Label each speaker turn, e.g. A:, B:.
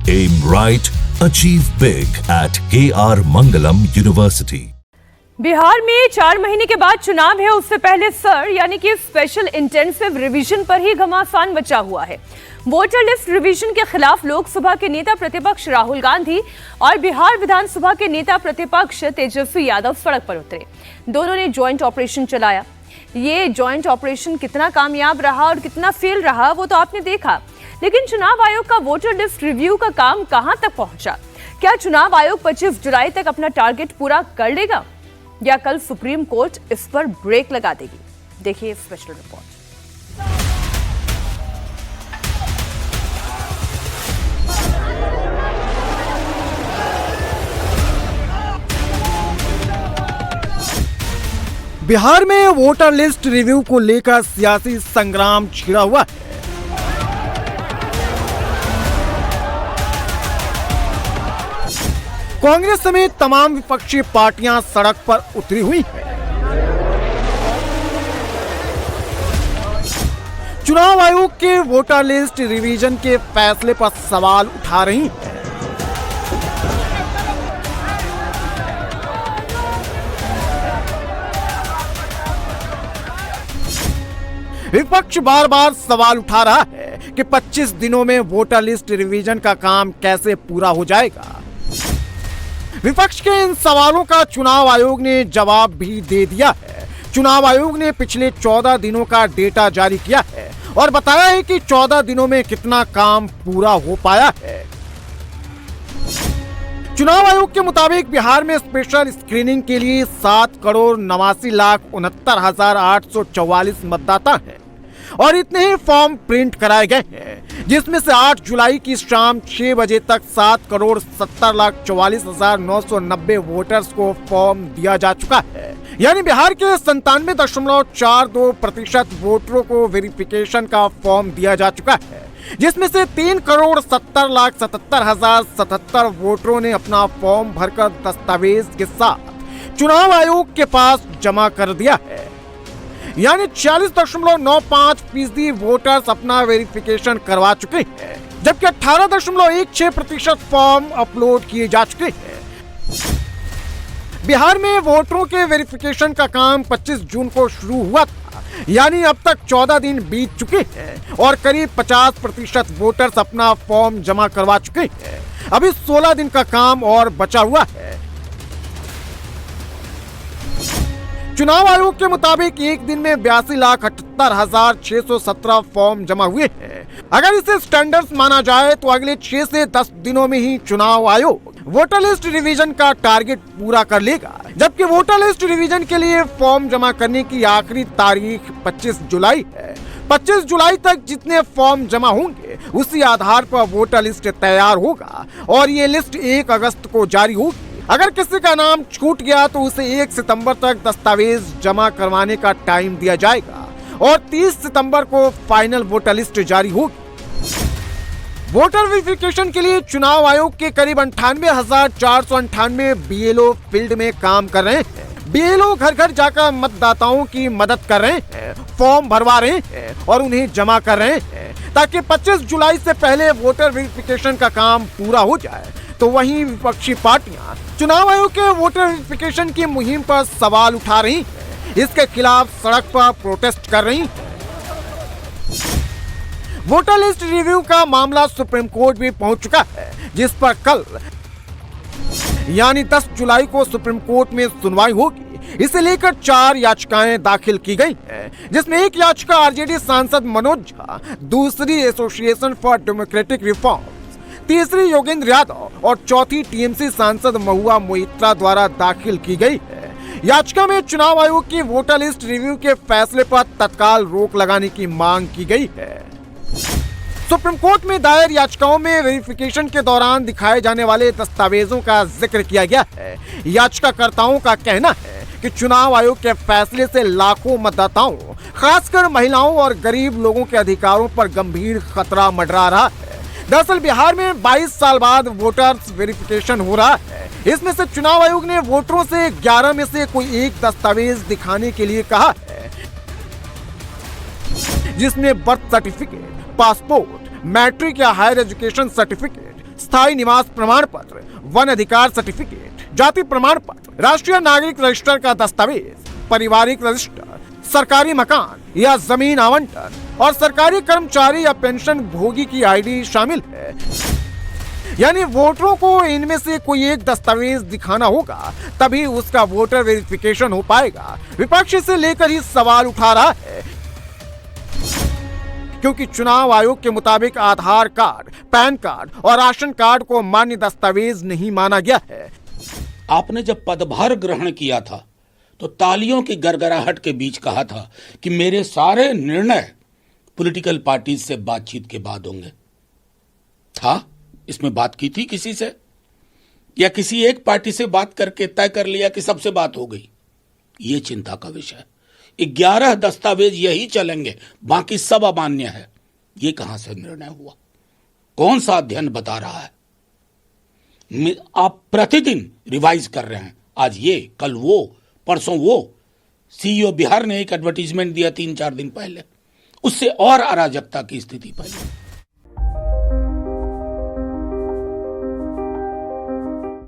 A: Aim right, achieve big at KR Mangalam University.
B: Bihar में 4 महीने के बाद चुनाव है। उससे पहले सर यानी कि स्पेशल इंटेंसिव रिवीजन पर ही घमासान मचा हुआ है। वोटर लिस्ट रिवीजन के खिलाफ लोकसभा के नेता प्रतिपक्ष राहुल गांधी और बिहार विधानसभा के नेता प्रतिपक्ष तेजस्वी यादव सड़क पर उतरे। दोनों ने ज्वाइंट ऑपरेशन चलाया। ये ज्वाइंट ऑपरेशन कितना कामयाब रहा और कितना फेल रहा वो तो आपने देखा, लेकिन चुनाव आयोग का वोटर लिस्ट रिव्यू का काम कहां तक पहुंचा? क्या चुनाव आयोग 25 जुलाई तक अपना टारगेट पूरा कर लेगा या कल सुप्रीम कोर्ट इस पर ब्रेक लगा देगी? देखिए स्पेशल रिपोर्ट।
C: बिहार में वोटर लिस्ट रिव्यू को लेकर सियासी संग्राम छिड़ा हुआ है। कांग्रेस समेत तमाम विपक्षी पार्टियां सड़क पर उतरी हुई हैं। चुनाव आयोग के वोटर लिस्ट रिवीजन के फैसले पर सवाल उठा रही हैं। विपक्ष बार बार सवाल उठा रहा है कि 25 दिनों में वोटर लिस्ट रिवीजन का काम कैसे पूरा हो जाएगा। विपक्ष के इन सवालों का चुनाव आयोग ने जवाब भी दे दिया है। चुनाव आयोग ने पिछले 14 दिनों का डेटा जारी किया है और बताया है कि 14 दिनों में कितना काम पूरा हो पाया है। चुनाव आयोग के मुताबिक बिहार में स्पेशल स्क्रीनिंग के लिए 7,89,69,844 मतदाता हैं और इतने ही फॉर्म प्रिंट कराए गए हैं, जिसमें से 8 जुलाई की शाम 6 बजे तक 7,70,44,990 वोटर्स को फॉर्म दिया जा चुका है। यानी बिहार के 97.42% वोटरों को वेरिफिकेशन का फॉर्म दिया जा चुका है, जिसमें से 3,70,77,077 वोटरों ने अपना फॉर्म भरकर दस्तावेज के साथ चुनाव आयोग के पास जमा कर दिया है। यानी 46.95% वोटर्स अपना वेरिफिकेशन करवा चुके हैं, जबकि 18.16% फॉर्म अपलोड किए जा चुके हैं। बिहार में वोटरों के वेरिफिकेशन का काम 25 जून को शुरू हुआ था, यानी अब तक 14 दिन बीत चुके हैं और करीब 50% वोटर्स अपना फॉर्म जमा करवा चुके हैं। अभी 16 दिन का काम और बचा हुआ है। चुनाव आयोग के मुताबिक एक दिन में 82,78,617 फॉर्म जमा हुए हैं। अगर इसे स्टैंडर्ड्स माना जाए तो अगले 6 से 10 दिनों में ही चुनाव आयोग वोटर लिस्ट रिवीजन का टारगेट पूरा कर लेगा, जबकि वोटर लिस्ट रिवीजन के लिए फॉर्म जमा करने की आखिरी तारीख 25 जुलाई है। 25 जुलाई तक जितने फॉर्म जमा होंगे उसी आधार पर वोटर लिस्ट तैयार होगा और ये लिस्ट 1 अगस्त को जारी होगी। अगर किसी का नाम छूट गया तो उसे 1 सितंबर तक दस्तावेज जमा करवाने का टाइम दिया जाएगा और 30 सितंबर को फाइनल वोटर लिस्ट जारी होगी। वोटर वेरिफिकेशन के लिए चुनाव आयोग के करीब 98,498 BLO फील्ड में काम कर रहे हैं। BLO घर घर जाकर मतदाताओं की मदद कर रहे हैं, फॉर्म भरवा रहे हैं और उन्हें जमा कर रहे हैं, ताकि 25 जुलाई से पहले वोटर वेरिफिकेशन का काम पूरा हो जाए। तो वहीं विपक्षी पार्टियां चुनाव आयोग के वोटर वेरिफिकेशन की मुहिम पर सवाल उठा रही हैं, इसके खिलाफ सड़क पर प्रोटेस्ट कर रही हैं। वोटर लिस्ट रिव्यू का मामला सुप्रीम कोर्ट भी पहुंच चुका है, जिस पर कल यानी 10 जुलाई को सुप्रीम कोर्ट में सुनवाई होगी। इसे लेकर 4 याचिकाएं दाखिल की गई हैं, जिसमें एक याचिका आरजेडी सांसद मनोज झा, दूसरी एसोसिएशन फॉर डेमोक्रेटिक रिफॉर्म, तीसरी योगेंद्र यादव और चौथी टीएमसी सांसद महुआ मोइत्रा द्वारा दाखिल की गई है। याचिका में चुनाव आयोग की वोटर लिस्ट रिव्यू के फैसले पर तत्काल रोक लगाने की मांग की गई है। सुप्रीम कोर्ट में दायर याचिकाओं में वेरिफिकेशन के दौरान दिखाए जाने वाले दस्तावेजों का जिक्र किया गया है। याचिकाकर्ताओं का कहना है कि चुनाव आयोग के फैसले से लाखों मतदाताओं, खासकर महिलाओं और गरीब लोगों के अधिकारों पर गंभीर खतरा मंडरा रहा है। दरअसल बिहार में 22 साल बाद वोटर्स वेरिफिकेशन हो रहा है। इसमें से चुनाव आयोग ने वोटरों से 11 में से कोई एक दस्तावेज दिखाने के लिए कहा है, जिसमें बर्थ सर्टिफिकेट, पासपोर्ट, मैट्रिक या हायर एजुकेशन सर्टिफिकेट, स्थायी निवास प्रमाण पत्र, वन अधिकार सर्टिफिकेट, जाति प्रमाण पत्र, राष्ट्रीय नागरिक रजिस्टर का दस्तावेज, पारिवारिक रजिस्टर, सरकारी मकान या जमीन आवंटन और सरकारी कर्मचारी या पेंशन भोगी की आईडी शामिल है। यानी वोटरों को इनमें से कोई एक दस्तावेज दिखाना होगा, तभी उसका वोटर वेरिफिकेशन हो पाएगा। विपक्ष इसे लेकर ही सवाल उठा रहा है, क्योंकि चुनाव आयोग के मुताबिक आधार कार्ड, पैन कार्ड और राशन कार्ड को मान्य दस्तावेज नहीं माना गया है।
D: आपने जब पदभार ग्रहण किया था तो तालियों की गड़गड़ाहट के बीच कहा था कि मेरे सारे निर्णय पॉलिटिकल पार्टी से बातचीत के बाद होंगे। था इसमें बात की थी किसी से, या किसी एक पार्टी से बात करके तय कर लिया कि सबसे बात हो गई? ये चिंता का विषय। 11 दस्तावेज यही चलेंगे, बाकी सब अमान्य है। ये कहां से निर्णय हुआ? कौन सा अध्ययन बता रहा है? आप प्रतिदिन रिवाइज कर रहे हैं, आज ये, कल वो, परसों वो। सीईओ बिहार ने एक एडवर्टीजमेंट दिया 3-4 दिन पहले, उससे और अराजकता की स्थिति पहले।